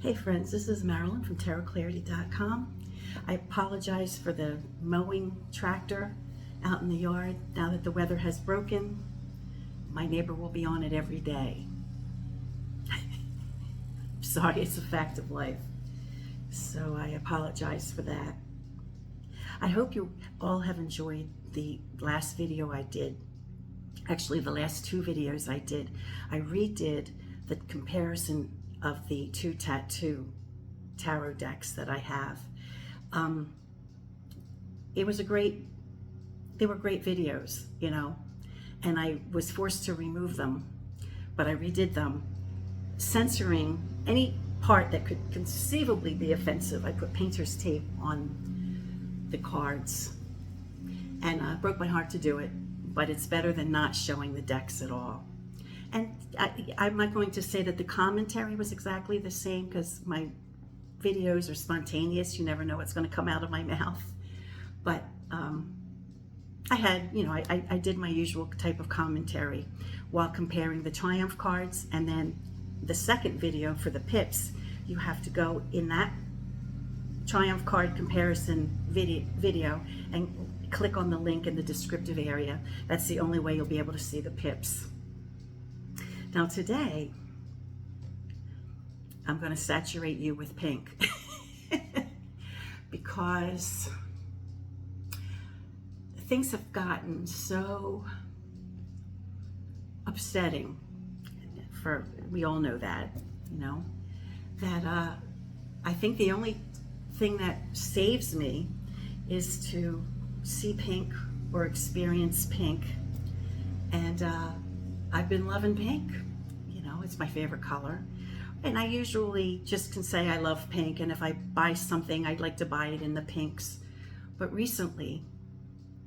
Hey friends, this is Marilyn from tarotclarity.com. I apologize for the mowing tractor out in the yard. Now that the weather has broken, my neighbor will be on it every day. Sorry, it's a fact of life. So I apologize for that. I hope you all have enjoyed the last video I did. Actually, the last two videos I did. I redid the comparison of the two tarot decks that I have. They were great videos, you know, and I was forced to remove them, but I redid them, censoring any part that could conceivably be offensive. I put painter's tape on the cards, and broke my heart to do it, but it's better than not showing the decks at all. And I'm not going to say that the commentary was exactly the same, because my videos are spontaneous. You never know what's going to come out of my mouth. But I had, you know, I did my usual type of commentary while comparing the Triumph cards. And then the second video for the pips, you have to go in that Triumph card comparison video and click on the link in the descriptive area. That's the only way you'll be able to see the pips. Now today, I'm going to saturate you with pink because things have gotten so upsetting, we all know that, you know, that I think the only thing that saves me is to see pink or experience pink. And I've been loving pink. You know, it's my favorite color. And I usually just can say I love pink, and if I buy something, I'd like to buy it in the pinks. But recently,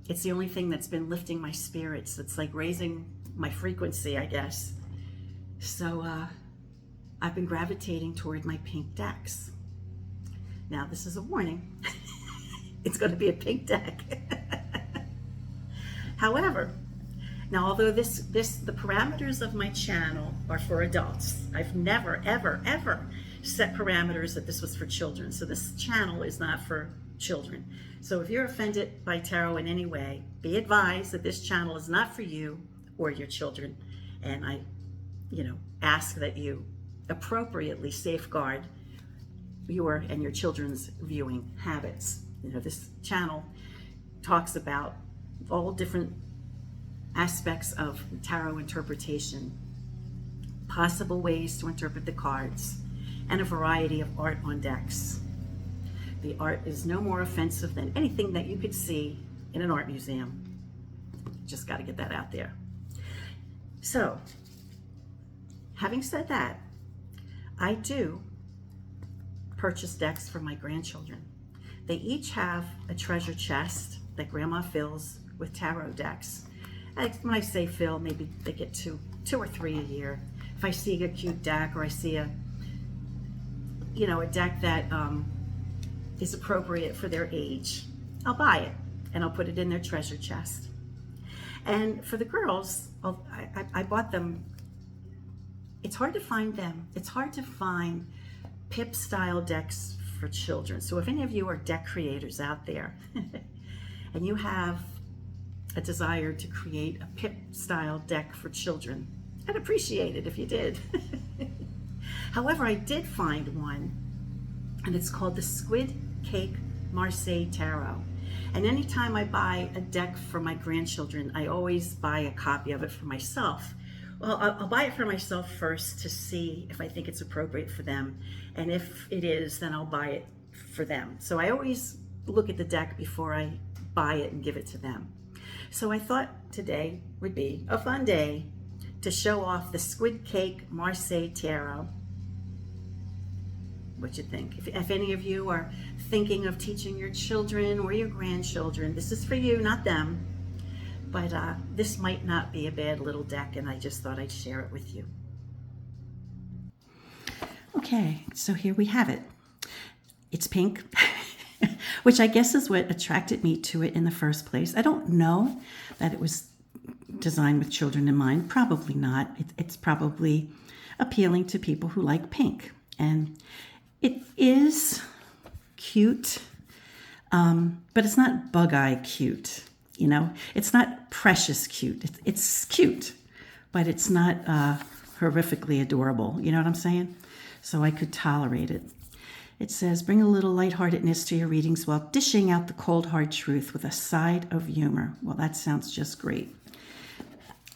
it's the only thing that's been lifting my spirits. It's like raising my frequency, I guess. So I've been gravitating toward my pink decks. Now, this is a warning. It's going to be a pink deck. However, now, although the parameters of my channel are for adults, I've never, ever, ever set parameters that this was for children. So this channel is not for children. So if you're offended by tarot in any way, be advised that this channel is not for you or your children. And I, you know, ask that you appropriately safeguard your and your children's viewing habits. You know, this channel talks about all different aspects of tarot interpretation, possible ways to interpret the cards, and a variety of art on decks. The art is no more offensive than anything that you could see in an art museum. Just got to get that out there. So, having said that, I do purchase decks for my grandchildren. They each have a treasure chest that Grandma fills with tarot decks. When I say fill, maybe they get two or three a year. If I see a cute deck, or I see a deck that is appropriate for their age, I'll buy it and I'll put it in their treasure chest. And for the girls, I bought them. It's hard to find them. It's hard to find pip style decks for children. So if any of you are deck creators out there and you have a desire to create a pip style deck for children, I'd appreciate it if you did. However, I did find one, and it's called the Squid Cake Marseille Tarot. And anytime I buy a deck for my grandchildren, I always buy a copy of it for myself. Well, I'll buy it for myself first to see if I think it's appropriate for them. And if it is, then I'll buy it for them. So I always look at the deck before I buy it and give it to them. So I thought today would be a fun day to show off the Squid Cake Marseille Tarot. What you think? If any of you are thinking of teaching your children or your grandchildren, this is for you, not them. But this might not be a bad little deck, and I just thought I'd share it with you. Okay, so here we have it. It's pink. Which I guess is what attracted me to it in the first place. I don't know that it was designed with children in mind. Probably not. It's probably appealing to people who like pink. And It is cute, but it's not bug-eye cute, you know? It's not precious cute. It's cute, but it's not horrifically adorable. You know what I'm saying? So I could tolerate it. It says, bring a little lightheartedness to your readings while dishing out the cold, hard truth with a side of humor. Well, that sounds just great.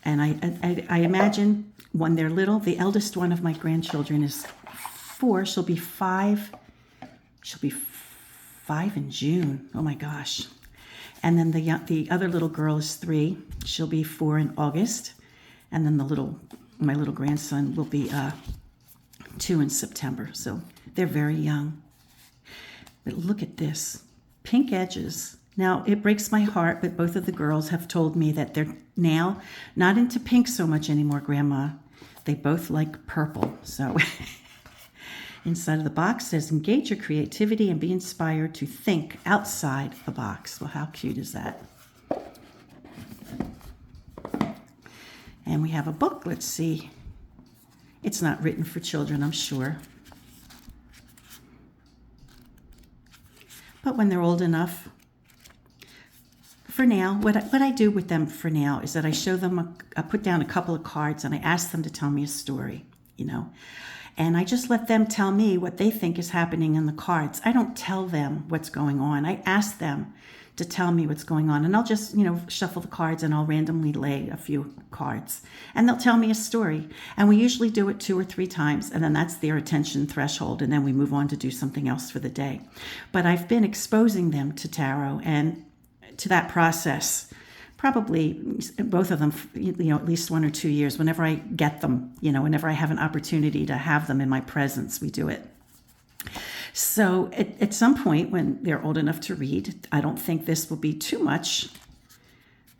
And I imagine when they're little, the eldest one of my grandchildren is 4. She'll be 5. She'll be 5 in June. Oh my gosh. And then the other little girl is 3. She'll be 4 in August. And then my little grandson will be 2 in September. So they're very young. But look at this. Pink edges. Now, it breaks my heart, but both of the girls have told me that they're now not into pink so much anymore, Grandma. They both like purple. So inside of the box says, engage your creativity and be inspired to think outside the box. Well, how cute is that? And we have a book. Let's see. It's not written for children, I'm sure. But when they're old enough, for now, what I do with them for now is that I show them, I put down a couple of cards and I ask them to tell me a story, you know. And I just let them tell me what they think is happening in the cards. I don't tell them what's going on. I ask them to tell me what's going on. And I'll just, you know, shuffle the cards and I'll randomly lay a few cards. And they'll tell me a story. And we usually do it 2 or 3 times. And then that's their attention threshold. And then we move on to do something else for the day. But I've been exposing them to tarot and to that process, probably both of them, you know, at least 1 or 2 years, whenever I get them, you know, whenever I have an opportunity to have them in my presence, we do it. So at some point when they're old enough to read, I don't think this will be too much.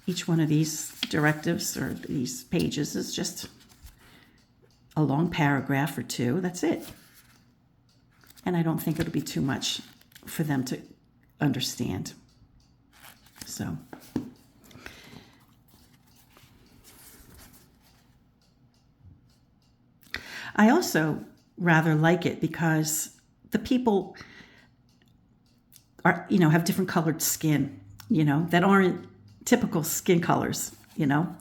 Each one of these directives or these pages is just a long paragraph or 2. That's it. And I don't think it'll be too much for them to understand. So I also rather like it because the people are, you know, have different colored skin, you know, that aren't typical skin colors, you know.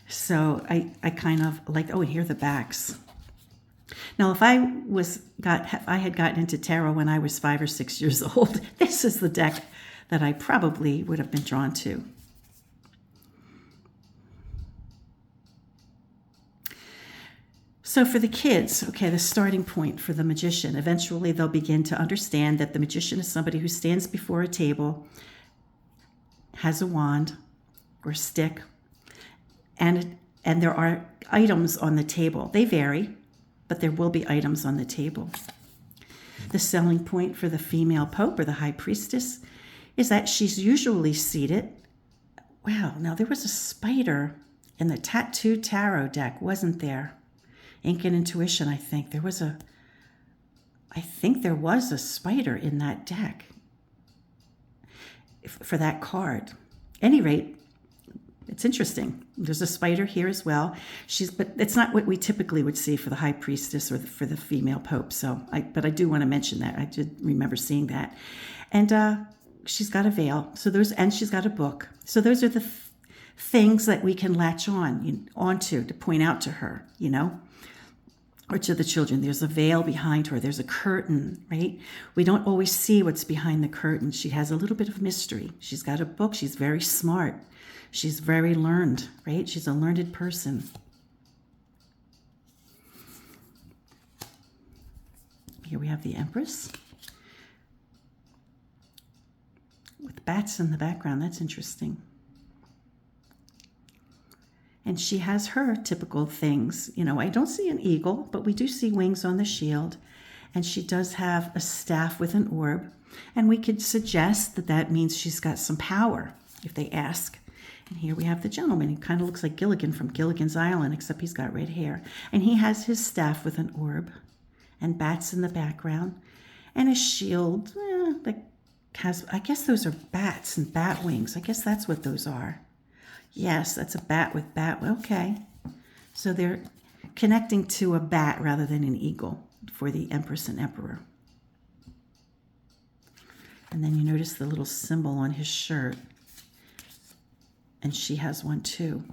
So I kind of like, oh, here are the backs. Now, if I had gotten into tarot when I was 5 or 6 years old, this is the deck that I probably would have been drawn to. So for the kids, okay, the starting point for the magician, eventually they'll begin to understand that the magician is somebody who stands before a table, has a wand or stick, and there are items on the table. They vary, but there will be items on the table. The selling point for the female pope or the high priestess is that she's usually seated. Wow, now there was a spider in the tattooed tarot deck, wasn't there? Ink and Intuition, I think. There was a spider in that deck for that card. Any rate, it's interesting. There's a spider here as well. But it's not what we typically would see for the high priestess or for the female pope. But I do want to mention that. I did remember seeing that. And she's got a veil. And she's got a book. So those are the things that we can latch onto to point out to her, you know, or to the children. There's a veil behind her. There's a curtain, right? We don't always see what's behind the curtain. She has a little bit of mystery. She's got a book. She's very smart. She's very learned, right? She's a learned person. Here we have the Empress with bats in the background. That's interesting. And she has her typical things. You know, I don't see an eagle, but we do see wings on the shield. And she does have a staff with an orb. And we could suggest that that means she's got some power if they ask. And here we have the gentleman. He kind of looks like Gilligan from Gilligan's Island, except he's got red hair. And he has his staff with an orb and bats in the background. And a shield that has, I guess those are bats and bat wings. I guess that's what those are. Yes, that's a bat with bat. Okay. So they're connecting to a bat rather than an eagle for the Empress and Emperor. And then you notice the little symbol on his shirt. And she has one too.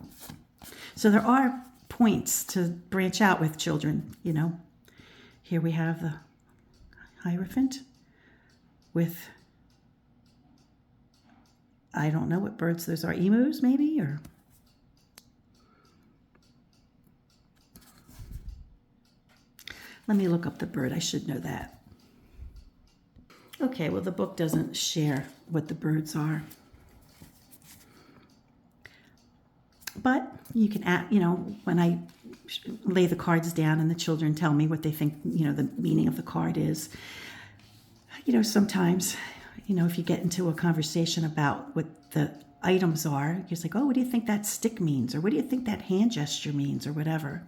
So there are points to branch out with children, you know. Here we have the hierophant with, I don't know what birds those are, emus maybe, or let me look up the bird. I should know that. Okay, well, the book doesn't share what the birds are. But you can add, you know, when I lay the cards down and the children tell me what they think, you know, the meaning of the card is, you know, sometimes, you know, if you get into a conversation about what the items are, you're like, oh, what do you think that stick means? Or what do you think that hand gesture means? Or whatever.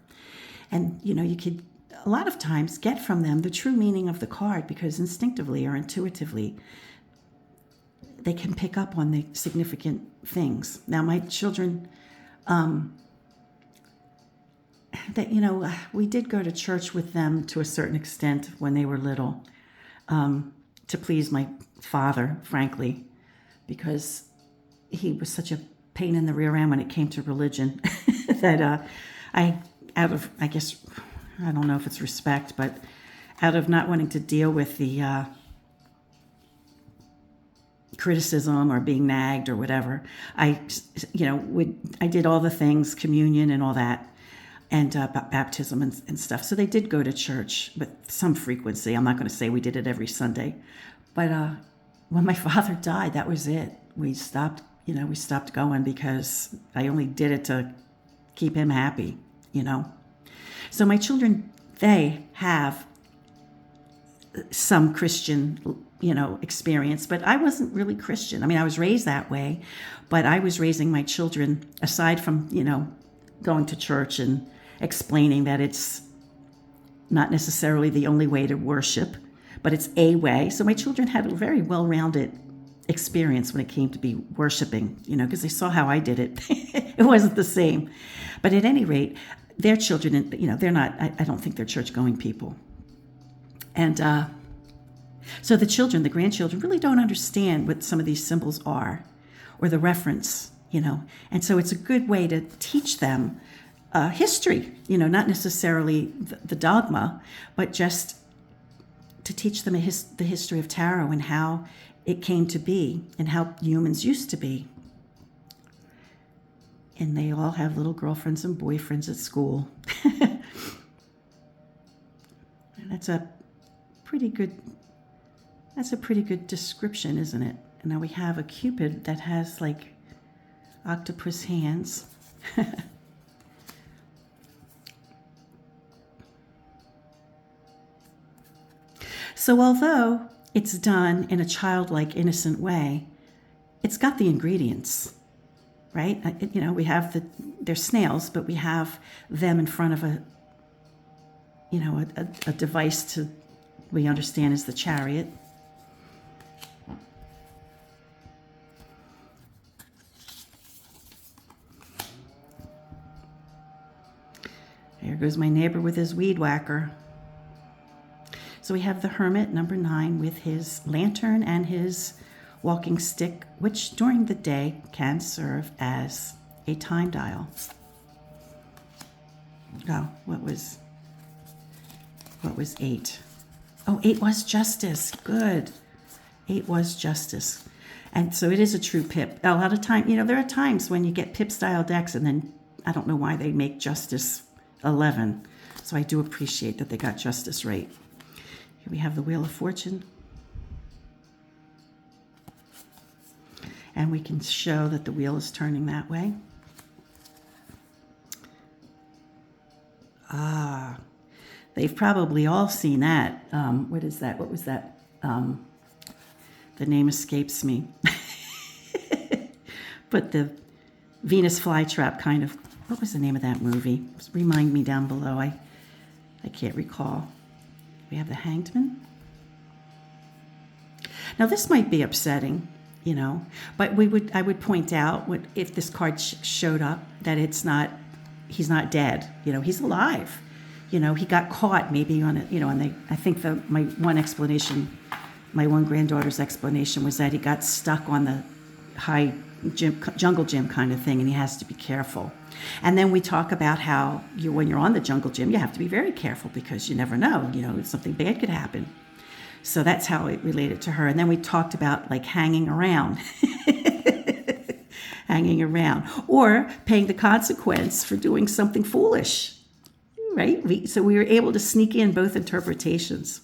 And, you know, you could a lot of times get from them the true meaning of the card, because instinctively or intuitively, they can pick up on the significant things. Now, my children, that, you know, we did go to church with them to a certain extent when they were little, to please my father, frankly, because he was such a pain in the rear end when it came to religion that I guess, I don't know if it's respect, but out of not wanting to deal with the criticism or being nagged or whatever, I did all the things, communion and all that, and baptism and stuff. So they did go to church with some frequency. I'm not going to say we did it every Sunday, but when my father died, that was it. We stopped going, because I only did it to keep him happy, you know. So my children, they have some Christian, you know, experience, but I wasn't really Christian. I mean, I was raised that way, but I was raising my children, aside from, you know, going to church and explaining that it's not necessarily the only way to worship, but it's a way. So my children had a very well-rounded experience when it came to be worshiping, you know, because they saw how I did it. It wasn't the same. But at any rate, their children, you know, they're not, I don't think they're church-going people. And so the grandchildren really don't understand what some of these symbols are, or the reference, you know. And so it's a good way to teach them history, you know, not necessarily the dogma, but just to teach them the history of tarot and how it came to be and how humans used to be. And they all have little girlfriends and boyfriends at school. And that's a pretty good description, isn't it? And now we have a Cupid that has like octopus hands. So although it's done in a childlike, innocent way, it's got the ingredients, right? You know, we have they're snails, but we have them in front of a device we understand is the chariot. There goes my neighbor with his weed whacker. So we have the hermit, number 9, with his lantern and his walking stick, which during the day can serve as a time dial. Oh, what was 8? Oh, 8 was justice. Good. 8 was justice. And so it is a true pip. A lot of time, you know, there are times when you get pip style decks, and then I don't know why they make justice 11. So I do appreciate that they got justice right. Here we have the Wheel of Fortune. And we can show that the wheel is turning that way. Ah, they've probably all seen that. What is that? What was that? The name escapes me. But the Venus flytrap kind of, what was the name of that movie? Remind me down below. I can't recall. We have the Hanged Man. Now this might be upsetting, you know, but I would point out, if this card showed up, that he's not dead, you know, he's alive. You know, he got caught maybe on it, you know, and I think my one explanation my one granddaughter's explanation was that he got stuck on the high jungle gym kind of thing, and he has to be careful. And then we talk about how when you're on the jungle gym, you have to be very careful because you never know, something bad could happen. So that's how it related to her. And then we talked about like hanging around, hanging around, or paying the consequence for doing something foolish, right? So we were able to sneak in both interpretations.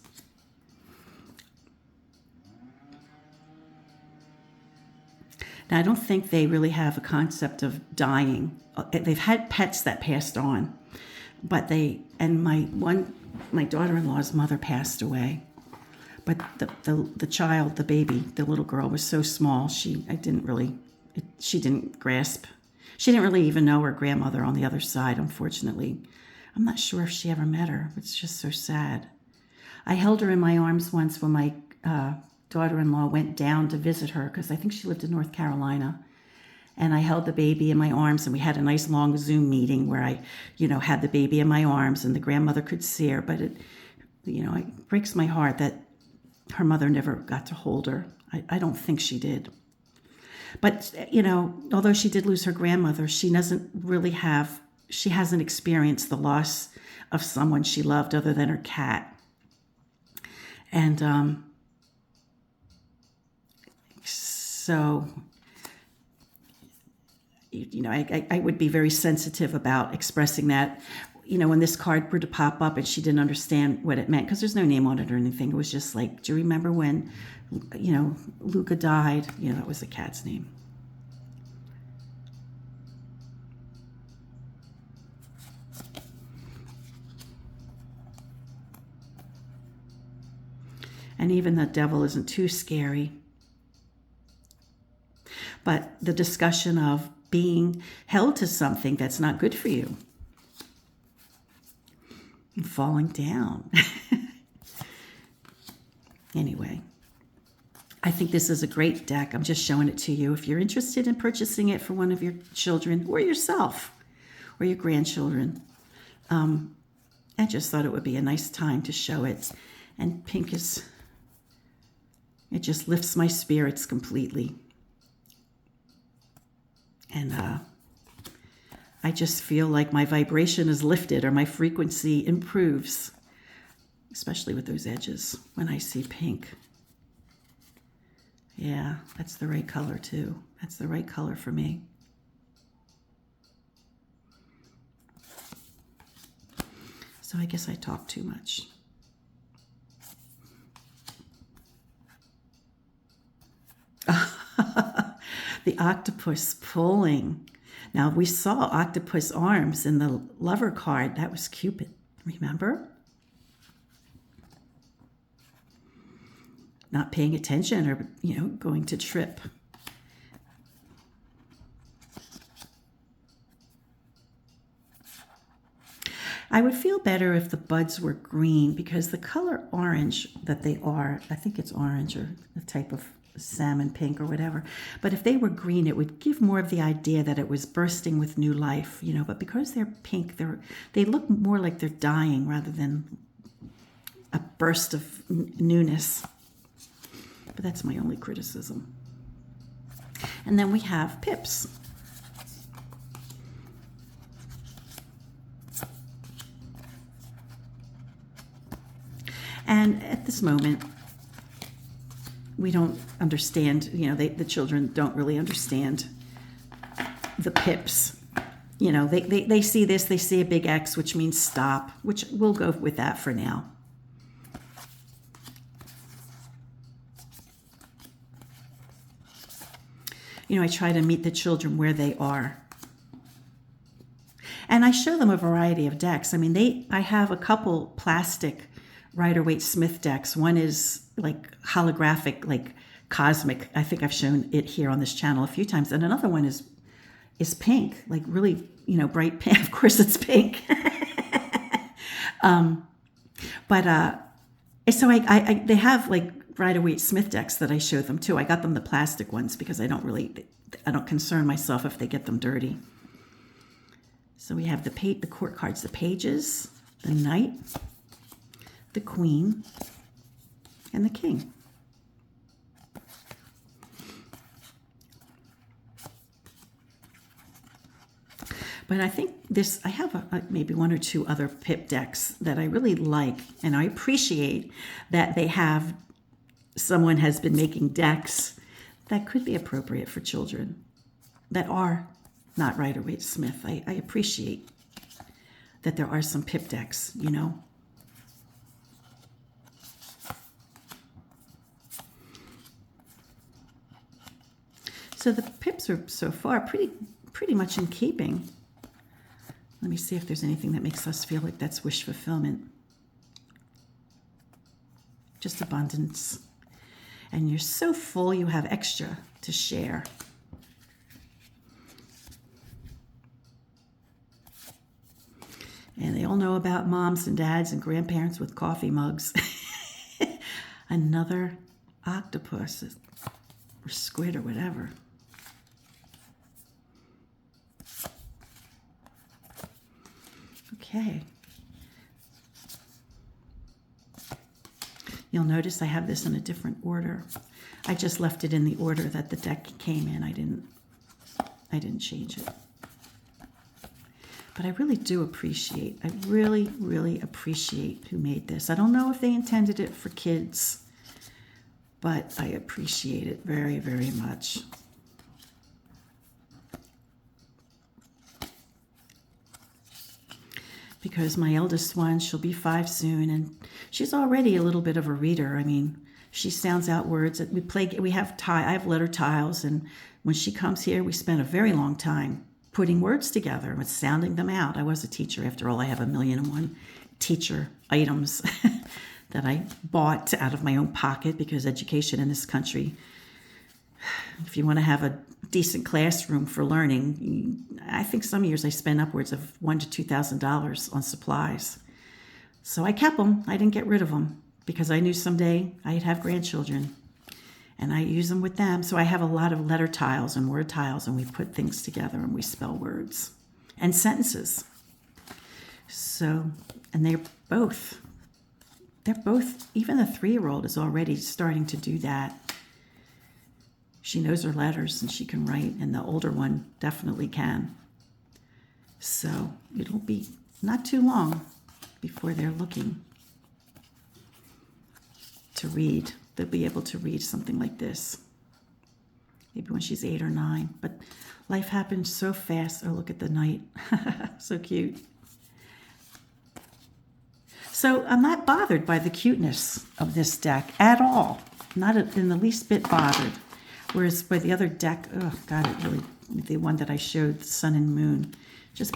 Now, I don't think they really have a concept of dying. They've had pets that passed on, but my daughter-in-law's mother passed away. But the child, the baby, the little girl was so small, she didn't grasp. She didn't really even know her grandmother on the other side, unfortunately. I'm not sure if she ever met her. It's just so sad. I held her in my arms once when my daughter-in-law went down to visit her, because I think she lived in North Carolina. And I held the baby in my arms, and we had a nice long Zoom meeting where I, had the baby in my arms, and the grandmother could see her. But it breaks my heart that her mother never got to hold her. I don't think she did. But, although she did lose her grandmother, she hasn't experienced the loss of someone she loved other than her cat. And so, I would be very sensitive about expressing that. When this card were to pop up and she didn't understand what it meant, because there's no name on it or anything. It was just like, do you remember when, Luca died? That was the cat's name. And even the devil isn't too scary. But the discussion of being held to something that's not good for you. And falling down. Anyway, I think this is a great deck. I'm just showing it to you. If you're interested in purchasing it for one of your children or yourself or your grandchildren, I just thought it would be a nice time to show it. And pink it just lifts my spirits completely. And I just feel like my vibration is lifted or my frequency improves, especially with those edges when I see pink. Yeah, that's the right color too. That's the right color for me. So I guess I talk too much. The octopus pulling. Now, we saw octopus arms in the lover card. That was Cupid, remember? Not paying attention or, going to trip. I would feel better if the buds were green, because the color orange that they are, I think it's orange or a type of salmon pink or whatever, but if they were green, it would give more of the idea that it was bursting with new life, but because they're pink, they look more like they're dying rather than a burst of newness. But that's my only criticism. And then we have pips. And at this moment, we don't understand, the children don't really understand the pips. They see this, they see a big X, which means stop, which we'll go with that for now. I try to meet the children where they are. And I show them a variety of decks. I have a couple plastic Rider-Waite-Smith decks. One is like holographic, like cosmic. I think I've shown it here on this channel a few times. And another one is pink, like really, bright pink. Of course it's pink. So they have like Rider-Waite-Smith decks that I show them too. I got them the plastic ones because I don't concern myself if they get them dirty. So we have the court cards, the pages, the knight, the queen, and the king. But I think I have maybe one or two other pip decks that I really like, and I appreciate that someone has been making decks that could be appropriate for children that are not Rider-Waite-Smith. I appreciate that there are some pip decks, you know. So the pips are so far pretty much in keeping. Let me see if there's anything that makes us feel like that's wish fulfillment. Just abundance. And you're so full, you have extra to share. And they all know about moms and dads and grandparents with coffee mugs. Another octopus or squid or whatever. Okay. You'll notice I have this in a different order. I just left it in the order that the deck came in. I didn't change it. But I really do appreciate, I really, really appreciate who made this. I don't know if they intended it for kids, but I appreciate it very, very much. Because my eldest one, she'll be 5 soon, and she's already a little bit of a reader. I mean, she sounds out words. I have letter tiles, and when she comes here, we spend a very long time putting words together and sounding them out. I was a teacher. After all, I have 1,000,001 teacher items that I bought out of my own pocket, because education in this country, if you want to have a decent classroom for learning, I think some years I spent upwards of $1,000 to $2,000 on supplies. So I kept them. I didn't get rid of them, because I knew someday I'd have grandchildren, and I use them with them. So I have a lot of letter tiles and word tiles, and we put things together and we spell words and sentences. So, and they're both, even the 3-year-old is already starting to do that. She knows her letters and she can write, and the older one definitely can. So it'll be not too long before they're looking to read. They'll be able to read something like this. Maybe when she's 8 or 9. But life happens so fast. Oh, look at the night. So cute. So I'm not bothered by the cuteness of this deck at all. Not in the least bit bothered. Whereas by the other deck, oh God, it really, the one that I showed, the sun and moon, just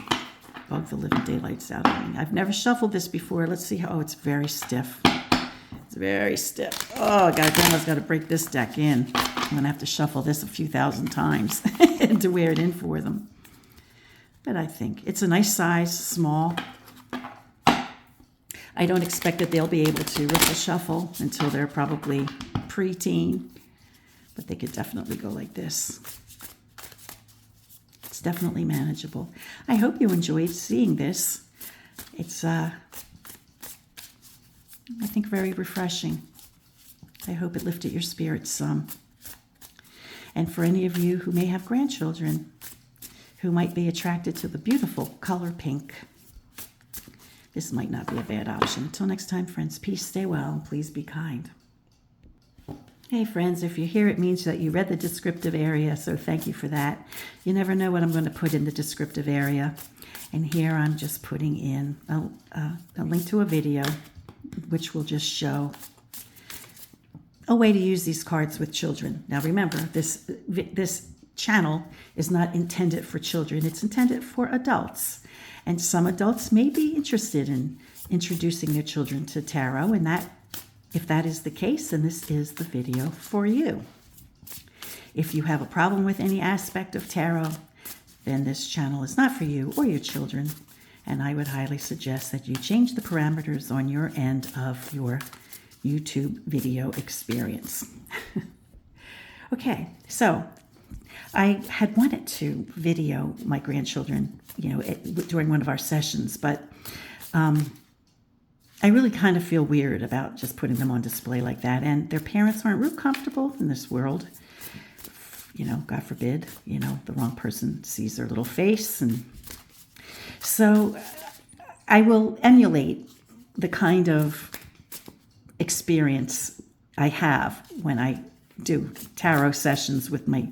bugged the living daylights out of me. I've never shuffled this before. Let's see how, oh, it's very stiff. It's very stiff. Oh, God, Grandma's got to break this deck in. I'm going to have to shuffle this a few thousand times to wear it in for them. But I think it's a nice size, small. I don't expect that they'll be able to riffle shuffle until they're probably preteen. But they could definitely go like this. It's definitely manageable. I hope you enjoyed seeing this. It's, I think, very refreshing. I hope it lifted your spirits some. And for any of you who may have grandchildren who might be attracted to the beautiful color pink, this might not be a bad option. Until next time, friends, peace, stay well, and please be kind. Hey friends, if you're here, it means that you read the descriptive area, so thank you for that. You never know what I'm going to put in the descriptive area. And here I'm just putting in a link to a video, which will just show a way to use these cards with children. Now remember, this channel is not intended for children. It's intended for adults. And some adults may be interested in introducing their children to tarot, and if that is the case, then this is the video for you. If you have a problem with any aspect of tarot, then this channel is not for you or your children, and I would highly suggest that you change the parameters on your end of your YouTube video experience. Okay, so I had wanted to video my grandchildren, during one of our sessions, but I really kind of feel weird about just putting them on display like that. And their parents aren't real comfortable in this world. God forbid, the wrong person sees their little face and So I will emulate the kind of experience I have when I do tarot sessions with my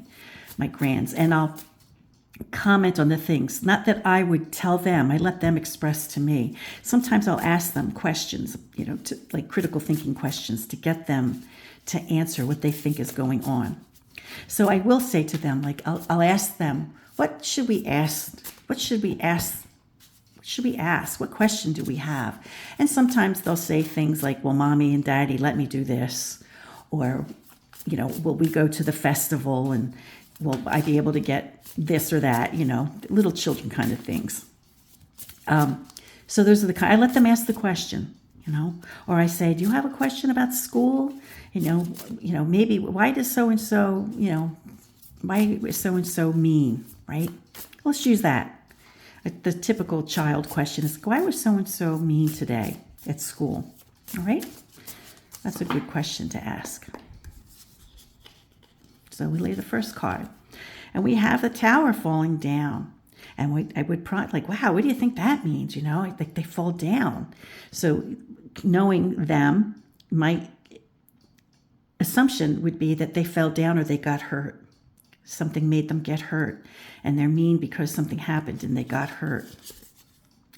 grands, and I'll comment on the things. Not that I would tell them, I let them express to me. Sometimes I'll ask them questions, like critical thinking questions to get them to answer what they think is going on. So I will say to them, like, I'll ask them, what should we ask? What should we ask? What should we ask? What question do we have? And sometimes they'll say things like, well, mommy and daddy let me do this. Or, will we go to the festival and will I be able to get this or that? Little children kind of things. So those are I let them ask the question, or I say, do you have a question about school? Maybe why does so-and-so, why is so-and-so mean, right? Let's use that. The typical child question is, why was so-and-so mean today at school? All right? That's a good question to ask. So we lay the first card. And we have the tower falling down. And I would probably wow, what do you think that means? Like they fall down. So knowing them, my assumption would be that they fell down or they got hurt. Something made them get hurt. And they're mean because something happened and they got hurt.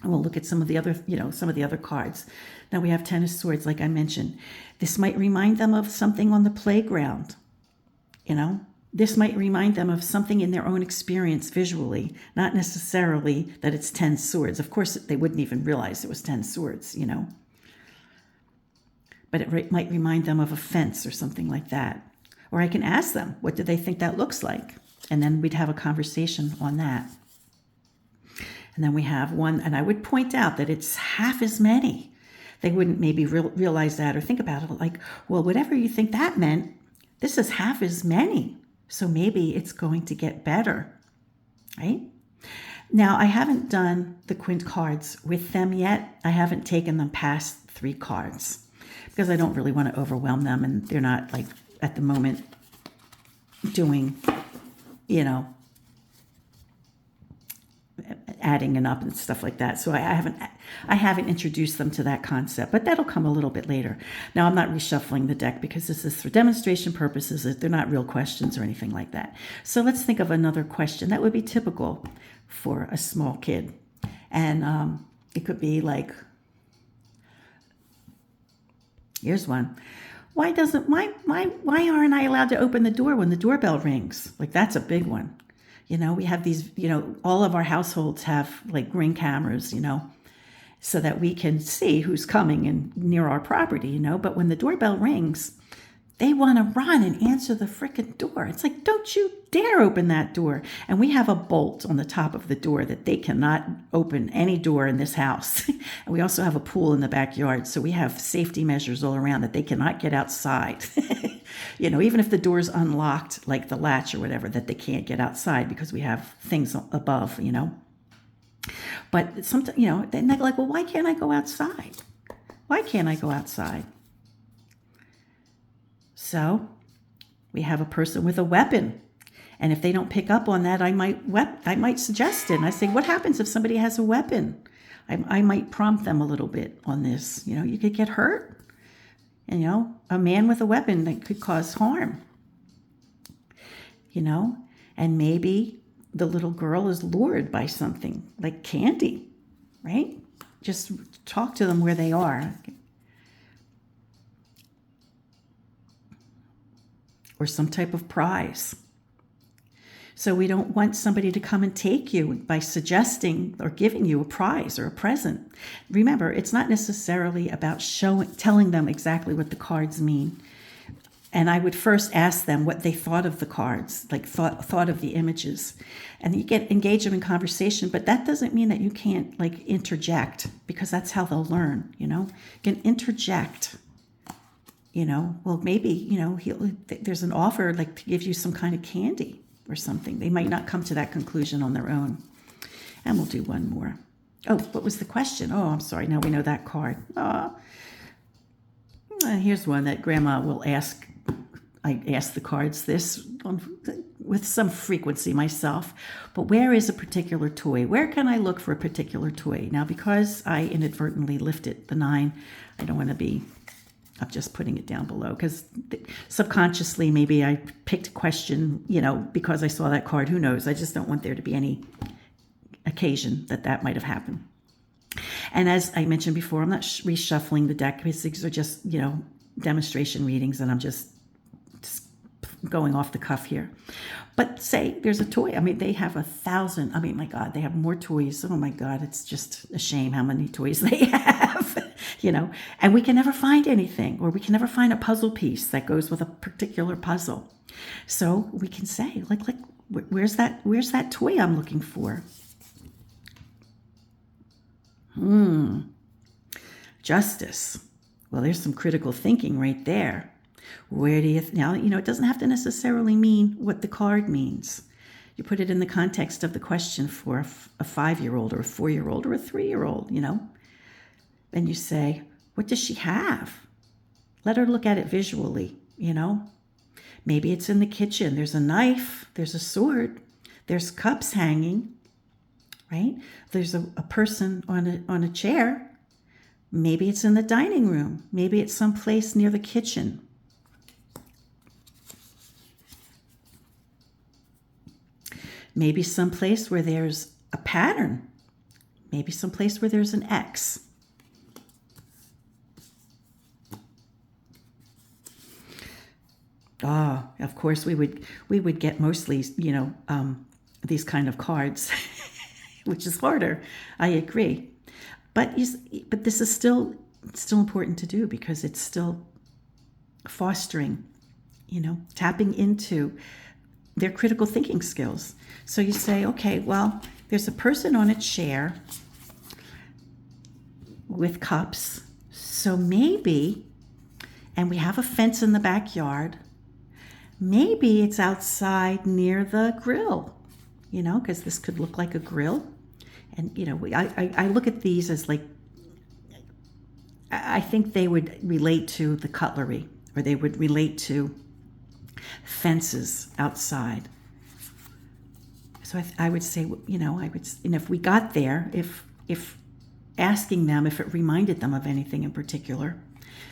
And we'll look at some of the other cards. Now we have Ten of Swords, like I mentioned. This might remind them of something on the playground. This might remind them of something in their own experience visually, not necessarily that it's 10 swords. Of course, they wouldn't even realize it was 10 swords, But it might remind them of a fence or something like that. Or I can ask them, what do they think that looks like? And then we'd have a conversation on that. And then we have one, and I would point out that it's half as many. They wouldn't maybe realize that or think about it like, well, whatever you think that meant, this is half as many. So maybe it's going to get better, right? Now, I haven't done the quint cards with them yet. I haven't taken them past 3 cards because I don't really want to overwhelm them, and they're not like at the moment doing, adding and up and stuff like that. So I haven't introduced them to that concept, but that'll come a little bit later. Now, I'm not reshuffling the deck because this is for demonstration purposes. They're not real questions or anything like that. So let's think of another question that would be typical for a small kid. And it could be like, here's one. Why aren't I allowed to open the door when the doorbell rings? Like, that's a big one. We have these, all of our households have like Ring cameras, so that we can see who's coming and near our property, but when the doorbell rings, they want to run and answer the frickin' door. It's like, don't you dare open that door. And we have a bolt on the top of the door that they cannot open any door in this house. And we also have a pool in the backyard. So we have safety measures all around that they cannot get outside. Even if the door's unlocked, like the latch or whatever, that they can't get outside because we have things above, But sometimes, they're like, well, why can't I go outside? Why can't I go outside? So we have a person with a weapon. And if they don't pick up on that, I might suggest it. And I say, what happens if somebody has a weapon? I might prompt them a little bit on this. You could get hurt. A man with a weapon that could cause harm. And maybe the little girl is lured by something like candy, right? Just talk to them where they are. Or some type of prize. So we don't want somebody to come and take you by suggesting or giving you a prize or a present. Remember, it's not necessarily about telling them exactly what the cards mean. And I would first ask them what they thought of the cards, like thought of the images. And you engage them in conversation, but that doesn't mean that you can't like interject, because that's how they'll learn, You can interject. Well, maybe, there's an offer like to give you some kind of candy or something. They might not come to that conclusion on their own. And we'll do one more. Oh, what was the question? Oh, I'm sorry. Now we know that card. Here's one that Grandma will ask. I ask the cards this. with some frequency myself, but where is a particular toy? Where can I look for a particular toy? Now, because I inadvertently lifted the 9, I don't want to be, I'm just putting it down below, because subconsciously maybe I picked a question, because I saw that card. Who knows? I just don't want there to be any occasion that might have happened. And as I mentioned before, I'm not reshuffling the deck, because these are just, demonstration readings, and I'm just going off the cuff here. But say there's a toy. I mean, they have 1,000. I mean, my God, they have more toys. Oh my God, it's just a shame how many toys they have, and we can never find anything, or we can never find a puzzle piece that goes with a particular puzzle. So we can say, like, where's that toy I'm looking for? Justice. Well, there's some critical thinking right there. Where do you, now, it doesn't have to necessarily mean what the card means. You put it in the context of the question for a 5-year-old or a 4-year-old or a 3-year-old, and you say, what does she have? Let her look at it visually, Maybe it's in the kitchen. There's a knife, there's a sword, there's cups hanging, right? There's a person on a chair. Maybe it's in the dining room. Maybe it's someplace near the kitchen. Maybe someplace where there's a pattern. Maybe someplace where there's an X. Of course, we would get mostly, these kind of cards, which is harder. I agree. But this is still important to do, because it's still fostering, tapping into their critical thinking skills. So you say, okay, well, there's a person on a chair with cups. So maybe, and we have a fence in the backyard, maybe it's outside near the grill, because this could look like a grill. And, I look at these as like, I think they would relate to the cutlery, or they would relate to fences outside. So I would say, and if we got there, if asking them if it reminded them of anything in particular,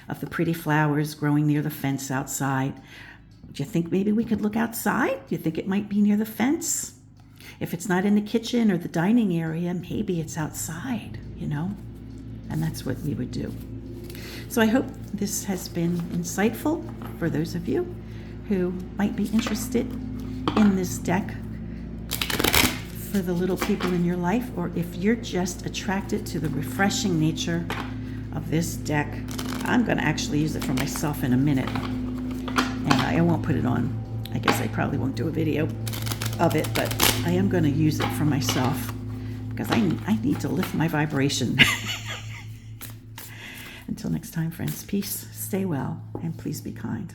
of the pretty flowers growing near the fence outside, do you think maybe we could look outside? Do you think it might be near the fence? If it's not in the kitchen or the dining area, maybe it's outside, and that's what we would do. So I hope this has been insightful for those of you who might be interested in this deck for the little people in your life, or if you're just attracted to the refreshing nature of this deck. I'm going to actually use it for myself in a minute, and I won't put it on. I guess I probably won't do a video of it, but I am going to use it for myself, because I need to lift my vibration. Until next time, friends, peace, stay well, and please be kind.